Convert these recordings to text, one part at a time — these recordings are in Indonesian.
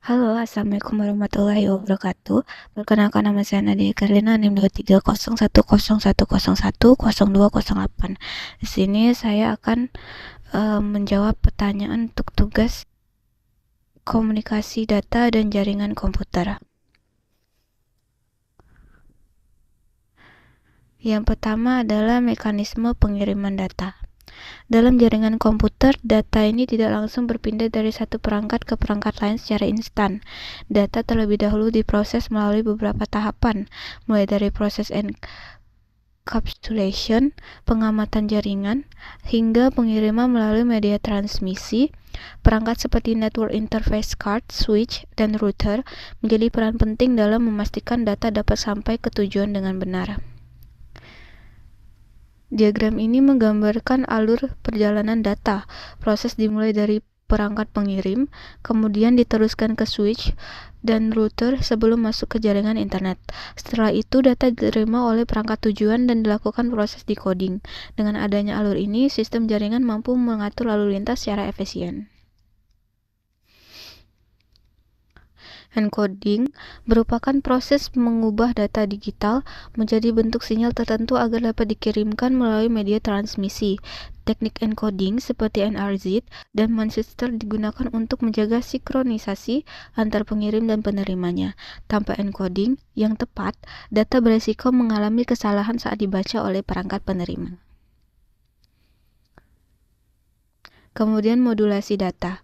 Halo, Assalamualaikum warahmatullahi wabarakatuh. Perkenalkan nama saya Nadia Karlina, NIM 23011011010208. Di sini saya akan menjawab pertanyaan untuk tugas komunikasi data dan jaringan komputer. Yang pertama adalah mekanisme pengiriman data. Dalam jaringan komputer, data ini tidak langsung berpindah dari satu perangkat ke perangkat lain secara instan. Data terlebih dahulu diproses melalui beberapa tahapan, mulai dari proses encapsulation, pengamatan jaringan, hingga pengiriman melalui media transmisi. Perangkat seperti network interface card, switch, dan router menjadi peran penting dalam memastikan data dapat sampai ke tujuan dengan benar. Diagram ini menggambarkan alur perjalanan data. Proses dimulai dari perangkat pengirim, kemudian diteruskan ke switch dan router sebelum masuk ke jaringan internet. Setelah itu, data diterima oleh perangkat tujuan dan dilakukan proses decoding. Dengan adanya alur ini, sistem jaringan mampu mengatur lalu lintas secara efisien. Encoding merupakan proses mengubah data digital menjadi bentuk sinyal tertentu agar dapat dikirimkan melalui media transmisi. Teknik encoding seperti NRZ dan Manchester digunakan untuk menjaga sinkronisasi antar pengirim dan penerimanya. Tanpa encoding yang tepat, data beresiko mengalami kesalahan saat dibaca oleh perangkat penerima. Kemudian modulasi data.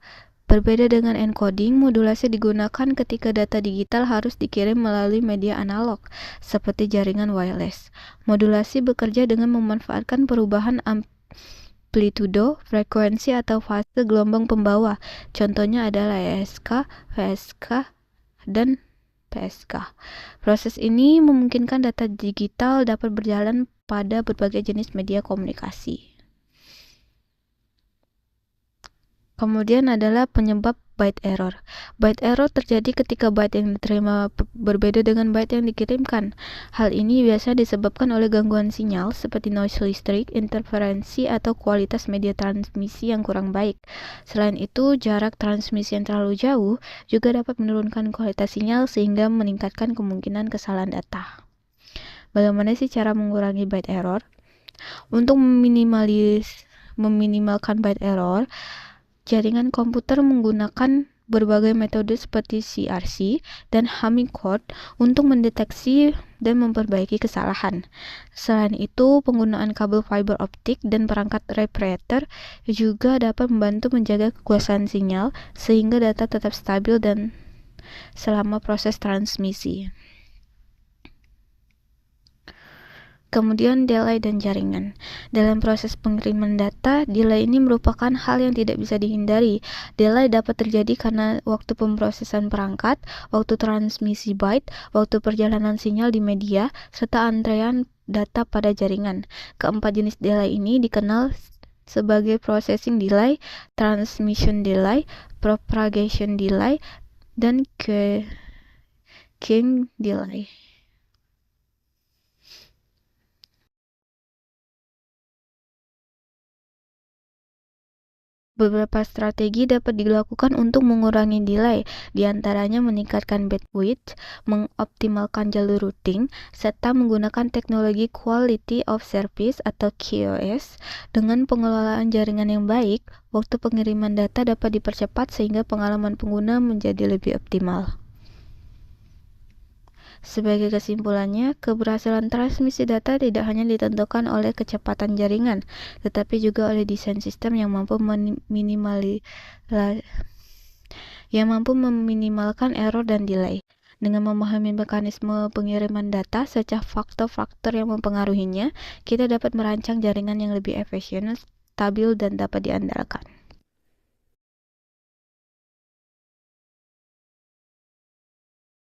Berbeda dengan encoding, modulasi digunakan ketika data digital harus dikirim melalui media analog, seperti jaringan wireless. Modulasi bekerja dengan memanfaatkan perubahan amplitudo, frekuensi, atau fase gelombang pembawa. Contohnya adalah ESK, VSK, dan PSK. Proses ini memungkinkan data digital dapat berjalan pada berbagai jenis media komunikasi. Kemudian adalah penyebab byte error. Byte error terjadi ketika byte yang diterima berbeda dengan byte yang dikirimkan. Hal ini biasa disebabkan oleh gangguan sinyal seperti noise listrik, interferensi, atau kualitas media transmisi yang kurang baik. Selain itu, jarak transmisi yang terlalu jauh juga dapat menurunkan kualitas sinyal sehingga meningkatkan kemungkinan kesalahan data. Bagaimana sih cara mengurangi byte error? Untuk meminimalkan byte error, jaringan komputer menggunakan berbagai metode seperti CRC dan Hamming-Code untuk mendeteksi dan memperbaiki kesalahan. Selain itu, penggunaan kabel fiber optik dan perangkat reparator juga dapat membantu menjaga kekuasaan sinyal sehingga data tetap stabil dan selama proses transmisi. Kemudian delay dan jaringan. Dalam proses pengiriman data, delay ini merupakan hal yang tidak bisa dihindari. Delay dapat terjadi karena waktu pemrosesan perangkat, waktu transmisi byte, waktu perjalanan sinyal di media, serta antrean data pada jaringan. Keempat jenis delay ini dikenal sebagai processing delay, transmission delay, propagation delay, dan queuing delay. Beberapa strategi dapat dilakukan untuk mengurangi delay, diantaranya meningkatkan bandwidth, mengoptimalkan jalur routing, serta menggunakan teknologi Quality of Service atau QoS. Dengan pengelolaan jaringan yang baik, waktu pengiriman data dapat dipercepat sehingga pengalaman pengguna menjadi lebih optimal. Sebagai kesimpulannya, keberhasilan transmisi data tidak hanya ditentukan oleh kecepatan jaringan, tetapi juga oleh desain sistem yang mampu meminimalkan error dan delay. Dengan memahami mekanisme pengiriman data serta faktor-faktor yang mempengaruhinya, kita dapat merancang jaringan yang lebih efisien, stabil, dan dapat diandalkan.